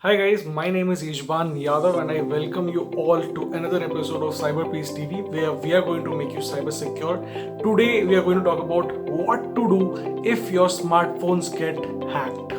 Hi guys, my name is Ishban Yadav and I welcome you all to another episode of Cyber Peace TV where we are going to make you cyber secure. Today we are going to talk about what to do if your smartphones get hacked.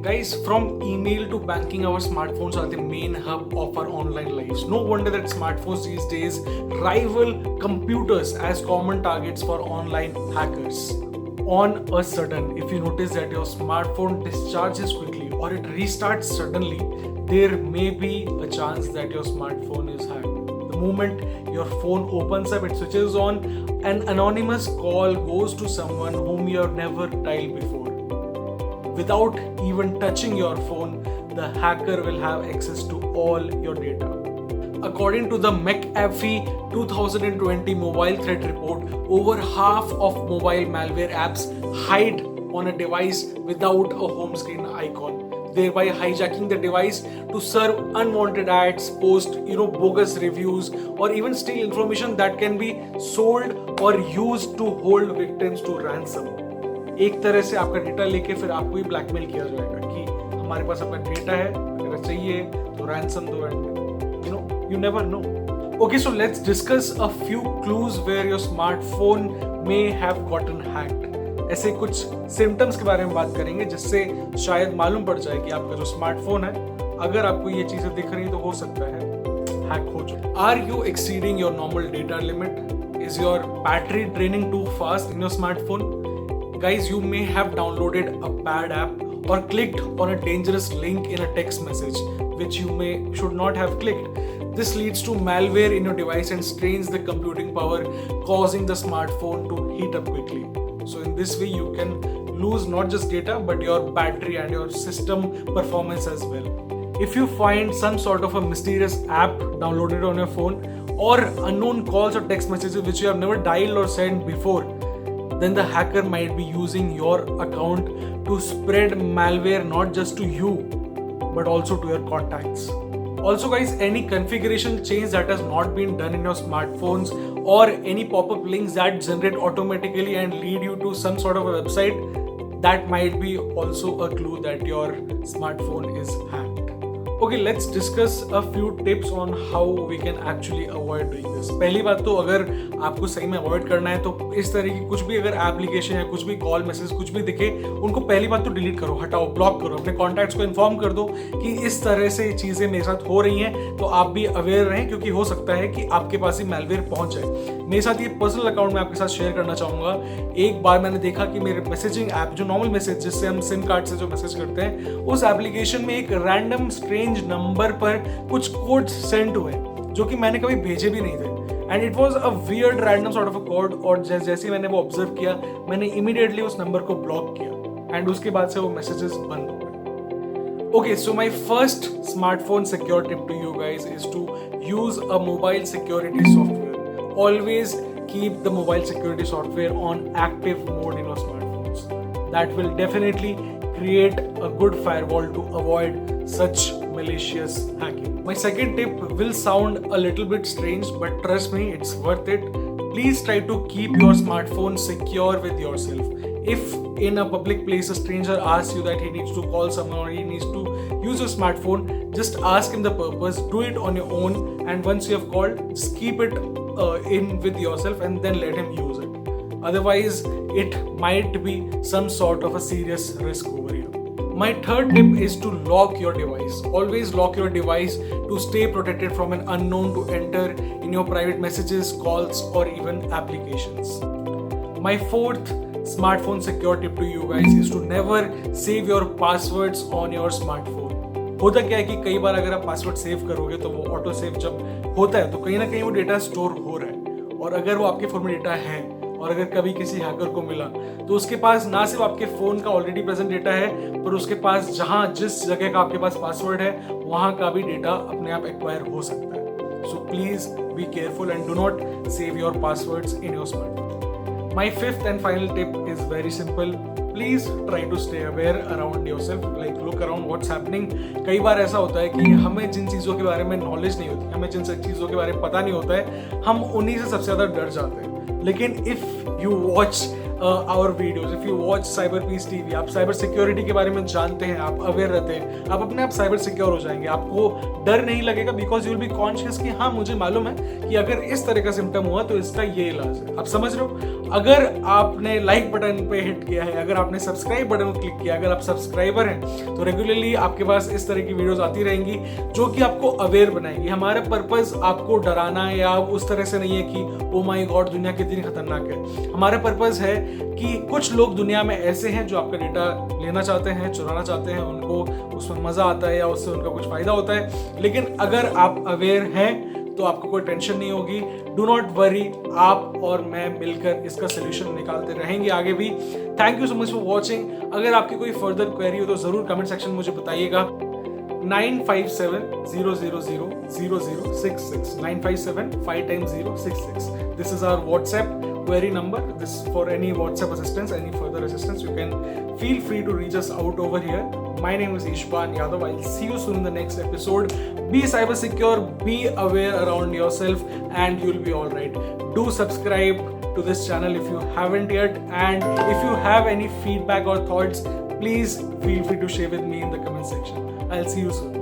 Guys, from email to banking, our smartphones are the main hub of our online lives. No wonder that smartphones these days rival computers as common targets for online hackers. On a sudden, if you notice that your smartphone discharges quickly or it restarts suddenly, there may be a chance that your smartphone is hacked. The moment your phone opens up, it switches on, an anonymous call goes to someone whom you have never dialed before. Without even touching your phone, the hacker will have access to all your data. According to the McAfee 2020 Mobile Threat Report, over half of mobile malware apps hide on a device without a home screen icon, thereby hijacking the device to serve unwanted ads, post bogus reviews, or even steal information that can be sold or used to hold victims to ransom. एक तरह से आपका data लेके फिर आपको ही blackmail किया जाएगा कि हमारे पास आपका डेटा है, अगर चाहिए तो रैंसम दो and you never know. Okay, so let's discuss a few clues where your smartphone may have gotten hacked. ऐसे कुछ सिम्टम्स के बारे में बात करेंगे जिससे शायद मालूम पड़ जाए कि आपका जो स्मार्टफोन है, अगर आपको ये चीजें दिख रही तो हो सकता है हैक हो जाए. Are you exceeding your normal data limit? Is your battery draining too fast in your smartphone? Guys, you may have downloaded a bad app or clicked on a dangerous link in a text message which you should not have clicked. This leads to malware in your device and strains the computing power, causing the smartphone to heat up quickly. So in this way you can lose not just data but your battery and your system performance as well. If you find some sort of a mysterious app downloaded on your phone or unknown calls or text messages which you have never dialed or sent before, then the hacker might be using your account to spread malware not just to you but also to your contacts. Also guys, any configuration change that has not been done in your smartphones or any pop-up links that generate automatically and lead you to some sort of a website, that might be also a clue that your smartphone is hacked. Okay, let's discuss a few tips on how we can actually avoid doing this. पहली बात तो अगर आपको सही में avoid करना है तो इस तरह की कुछ भी अगर एप्लीकेशन या कुछ भी कॉल मैसेज कुछ भी दिखे, उनको पहली बात तो डिलीट करो, हटाओ, ब्लॉक करो. अपने कॉन्टैक्ट्स को इन्फॉर्म कर दो कि इस तरह से चीज़ें मेरे साथ हो रही हैं, तो आप भी अवेयर रहें क्योंकि हो सकता है कि आपके पास ही मैलवेयर पहुंच जाए. मेरे साथ ये पर्सनल अकाउंट में आपके साथ शेयर करना चाहूँगा. एक बार मैंने देखा कि मेरे मैसेजिंग ऐप जो नॉर्मल मैसेज जिससे हम सिम कार्ड से जो मैसेज करते हैं, उस एप्लीकेशन में एक रैंडम स्ट्रेंज नंबर पर कुछ कोड्स सेंड हुए जो कि मैंने कभी भेजे भी नहीं थे. And it was a weird random sort of a code. और जैसे मैंने वो ऑब्जर्व किया, मैंने इमीडिएटली उस नंबर को ब्लॉक किया एंड उसके बाद से वो मैसेजेस बंद हो गए. Okay, so my first smartphone secure tip to you guys is to use a mobile security software. Always keep the mobile security software on active mode in your smartphones. That will definitely create a good firewall to avoid such malicious hacking. My second tip will sound a little bit strange, but trust me, it's worth it. Please try to keep your smartphone secure with yourself. If in a public place a stranger asks you that he needs to call someone or he needs to use your smartphone, just ask him the purpose, do it on your own, and once you have called, just keep it in with yourself and then let him use it. Otherwise, it might be some sort of a serious risk over here. My third tip is to lock your device. Always lock your device to stay protected from an unknown to enter in your private messages, calls, or even applications. My fourth smartphone secure tip to you guys is to never save your passwords on your smartphone. होता क्या है कि कई बार अगर आप password save करोगे तो वो ऑटो सेव जब होता है तो कहीं ना कहीं वो डेटा स्टोर हो रहा है, और अगर वो आपके फोन में डेटा है और अगर कभी किसी हैकर को मिला तो उसके पास ना सिर्फ आपके फोन का ऑलरेडी प्रेजेंट डेटा है, पर उसके पास जिस जगह का आपके पास पासवर्ड है वहां का भी डेटा अपने आप एक्वायर हो सकता है. So please be careful and do not save your passwords in your smartphone. My fifth and final tip is very simple. Please try to stay aware around yourself, like look around what's happening. कई बार ऐसा होता है कि हमें जिन चीज़ों के बारे में नॉलेज नहीं होती, हमें जिन चीज़ों के बारे में पता नहीं होता है, हम उन्हीं से सबसे ज़्यादा डर जाते हैं। लेकिन if you watch our videos, if you watch cyber peace TV, आप साइबर सिक्योरिटी के बारे में जानते हैं, आप अवेयर रहते हैं, आप अपने आप साइबर सिक्योर हो जाएंगे। आपको डर नहीं लगेगा because you will be conscious कि हाँ, मुझे मालूम है कि अगर इस तरह का सिम्टम हुआ तो इसका ये इलाज है। आप समझ रहे हो? अगर आपने लाइक बटन पे हिट किया है, अगर आपने सब्सक्राइब बटन को क्लिक किया, अगर आप सब्सक्राइबर हैं, तो रेगुलरली आपके पास इस तरह की वीडियोस आती रहेंगी जो कि आपको अवेयर बनाएंगी। हमारा पर्पस आपको डराना या उस तरह से नहीं है कि ओ माय गॉड दुनिया कितनी खतरनाक है। हमारा पर्पस है कि कुछ लोग दुनिया में ऐसे हैं जो आपका डेटा लेना चाहते हैं, चुराना चाहते हैं, उनको उसमें मजा आता है या उससे उनका कुछ फायदा होता है। लेकिन अगर आप अवेयर हैं तो आपको कोई टेंशन नहीं होगी। डू नॉट वरी, आप और मैं मिलकर इसका सोल्यूशन निकालते रहेंगे आगे भी। Thank you so much for watching. अगर आपकी कोई फर्दर क्वेरी हो तो जरूर कमेंट सेक्शन में मुझे बताइएगा। 9570000066 957 5 times 066. This is our WhatsApp query number. This for any WhatsApp assistance, any further assistance, you can feel free to reach us out over here. My name is Ishban Yadav. I'll see you soon in the next episode. Be cyber secure, be aware around yourself, and you'll be all right. Do subscribe to this channel if you haven't yet, and if you have any feedback or thoughts, please feel free to share with me in the comment section. I'll see you soon.